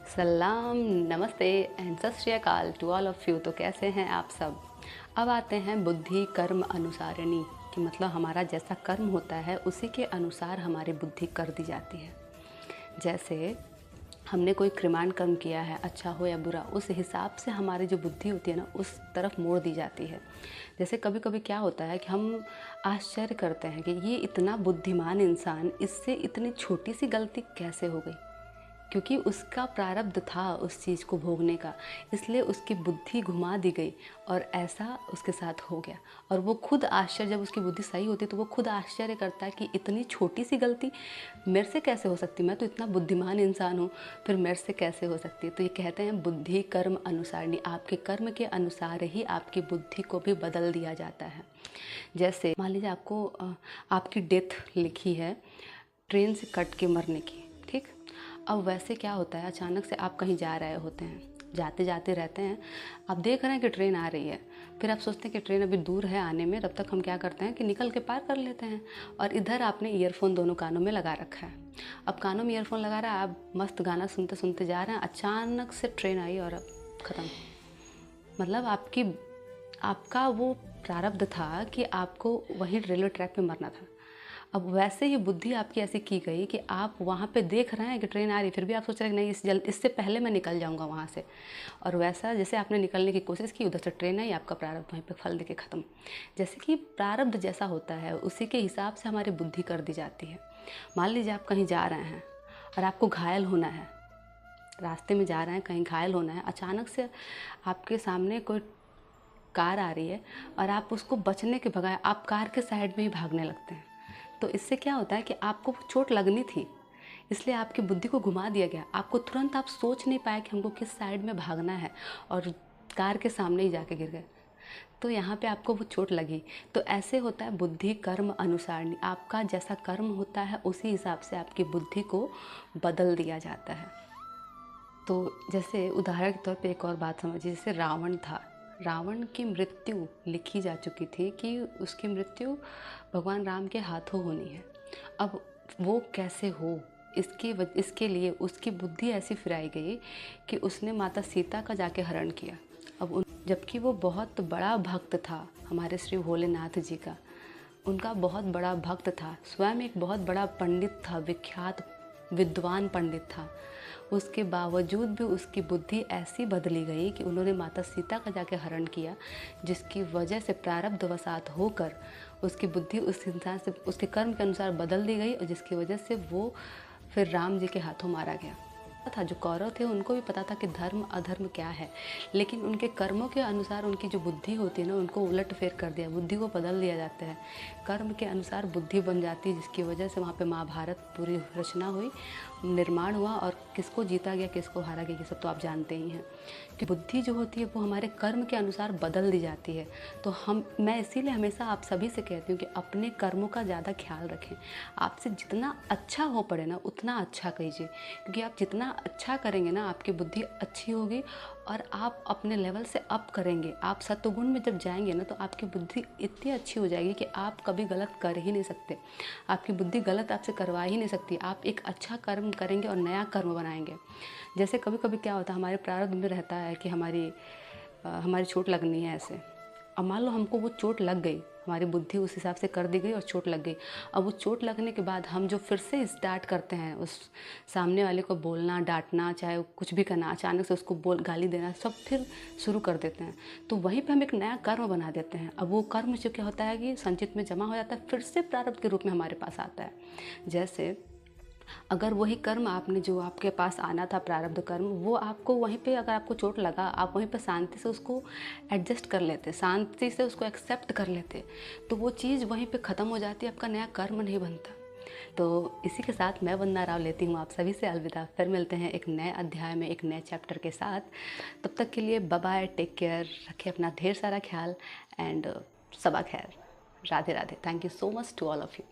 सलाम, नमस्ते एंड सत श्री अकाल टू ऑल ऑफ यू। तो कैसे हैं आप सब। अब आते हैं बुद्धि कर्म अनुसारिणी कि मतलब हमारा जैसा कर्म होता है उसी के अनुसार हमारी बुद्धि कर दी जाती है। जैसे हमने कोई क्रिमांड कर्म किया है, अच्छा हो या बुरा, उस हिसाब से हमारी जो बुद्धि होती है ना उस तरफ मोड़ दी जाती है। जैसे कभी कभी क्या होता है कि हम आश्चर्य करते हैं कि ये इतना बुद्धिमान इंसान, इससे इतनी छोटी सी गलती कैसे हो गई, क्योंकि उसका प्रारब्ध था उस चीज़ को भोगने का, इसलिए उसकी बुद्धि घुमा दी गई और ऐसा उसके साथ हो गया। और वो खुद आश्चर्य, जब उसकी बुद्धि सही होती है तो वो खुद आश्चर्य करता है कि इतनी छोटी सी गलती मेरे से कैसे हो सकती, मैं तो इतना बुद्धिमान इंसान हूँ, फिर मेरे से कैसे हो सकती है। तो ये कहते हैं बुद्धि कर्म अनुसारिणी, आपके कर्म के अनुसार ही आपकी बुद्धि को भी बदल दिया जाता है। जैसे मान लीजिए आपको आपकी डेथ लिखी है ट्रेन से कट के मरने की, ठीक। अब वैसे क्या होता है, अचानक से आप कहीं जा रहे होते हैं, जाते जाते रहते हैं, आप देख रहे हैं कि ट्रेन आ रही है, फिर आप सोचते हैं कि ट्रेन अभी दूर है आने में, तब तक हम क्या करते हैं कि निकल के पार कर लेते हैं। और इधर आपने ईयरफोन दोनों कानों में लगा रखा है। अब कानों में ईयरफोन लगा रहा है, आप मस्त गाना सुनते सुनते जा रहे हैं, अचानक से ट्रेन आई और अब ख़त्म। मतलब आपका वो प्रारब्ध था कि आपको वहीं रेलवे ट्रैक पे मरना था। अब वैसे ही बुद्धि आपकी ऐसी की गई कि आप वहाँ पे देख रहे हैं कि ट्रेन आ रही, फिर भी आप सोच रहे हैं कि नहीं, इससे पहले मैं निकल जाऊँगा वहाँ से। और वैसा जैसे आपने निकलने की कोशिश की, उधर से ट्रेन आई, आपका प्रारब्ध वहीं पे फल देके ख़त्म। जैसे कि प्रारब्ध जैसा होता है उसी के हिसाब से हमारी बुद्धि कर दी जाती है। मान लीजिए आप कहीं जा रहे हैं और आपको घायल होना है, रास्ते में जा रहे हैं, कहीं घायल होना है, अचानक से आपके सामने कोई कार आ रही है और आप उसको बचने के बजाय आप कार के साइड में ही भागने लगते हैं। तो इससे क्या होता है कि आपको चोट लगनी थी, इसलिए आपकी बुद्धि को घुमा दिया गया। आपको तुरंत आप सोच नहीं पाए कि हमको किस साइड में भागना है और कार के सामने ही जाके गिर गए, तो यहाँ पे आपको वो चोट लगी। तो ऐसे होता है बुद्धि कर्म अनुसारिणी, आपका जैसा कर्म होता है उसी हिसाब से आपकी बुद्धि को बदल दिया जाता है। तो जैसे उदाहरण के तौर पे एक और बात समझिए, जैसे रावण था, रावण की मृत्यु लिखी जा चुकी थी कि उसकी मृत्यु भगवान राम के हाथों होनी है। अब वो कैसे हो, इसके लिए उसकी बुद्धि ऐसी फिराई गई कि उसने माता सीता का जाके हरण किया। अब जबकि वो बहुत बड़ा भक्त था हमारे श्री भोलेनाथ जी का, उनका बहुत बड़ा भक्त था, स्वयं एक बहुत बड़ा पंडित था, विख्यात विद्वान पंडित था, उसके बावजूद भी उसकी बुद्धि ऐसी बदली गई कि उन्होंने माता सीता का जाके हरण किया, जिसकी वजह से प्रारब्धवशात होकर उसकी बुद्धि उस इंसान से उसके कर्म के अनुसार बदल दी गई और जिसकी वजह से वो फिर राम जी के हाथों मारा गया था। जो कौरव थे उनको भी पता था कि धर्म अधर्म क्या है, लेकिन उनके कर्मों के अनुसार उनकी जो बुद्धि होती है ना, उनको उलट फेर कर दिया, बुद्धि को बदल दिया जाता है, कर्म के अनुसार बुद्धि बन जाती है, जिसकी वजह से वहाँ पे महाभारत पूरी रचना हुई, निर्माण हुआ और किसको जीता गया किसको हारा गया ये सब तो आप जानते ही हैं। कि बुद्धि जो होती है वो हमारे कर्म के अनुसार बदल दी जाती है। तो मैं इसीलिए हमेशा आप सभी से कहती हूँ कि अपने कर्मों का ज़्यादा ख्याल रखें। आपसे जितना अच्छा हो पड़े ना उतना अच्छा कीजिए, क्योंकि आप जितना अच्छा करेंगे ना आपकी बुद्धि अच्छी होगी और आप अपने लेवल से अप करेंगे। आप सत्वगुण में जब जाएंगे ना तो आपकी बुद्धि इतनी अच्छी हो जाएगी कि आप कभी गलत कर ही नहीं सकते, आपकी बुद्धि गलत आपसे करवा ही नहीं सकती। आप एक अच्छा कर्म करेंगे और नया कर्म बनाएंगे। जैसे कभी कभी क्या होता है, हमारे प्रारब्ध में रहता है कि हमारी चोट लगनी है ऐसे। अब मान लो हमको वो चोट लग गई, हमारी बुद्धि उस हिसाब से कर दी गई और चोट लग गई। अब वो चोट लगने के बाद हम जो फिर से स्टार्ट करते हैं उस सामने वाले को बोलना, डांटना, चाहे कुछ भी करना, अचानक से उसको गाली देना, सब फिर शुरू कर देते हैं। तो वहीं पे हम एक नया कर्म बना देते हैं। अब वो कर्म जो क्या होता है कि संचित में जमा हो जाता है, फिर से प्रारब्ध के रूप में हमारे पास आता है। जैसे अगर वही कर्म आपने जो आपके पास आना था प्रारब्ध कर्म, वो आपको वहीं पे अगर आपको चोट लगा, आप वहीं पे शांति से उसको एडजस्ट कर लेते, शांति से उसको एक्सेप्ट कर लेते, तो वो चीज़ वहीं पे ख़त्म हो जाती है, आपका नया कर्म नहीं बनता। तो इसी के साथ मैं वंदना राव लेती हूँ आप सभी से अलविदा। फिर मिलते हैं एक नए अध्याय में एक नए चैप्टर के साथ। तब तक के लिए बाय बाय, टेक केयर, रखें अपना ढेर सारा ख्याल एंड सबा खैर। Radhe Radhe. Thank you so much to all of you.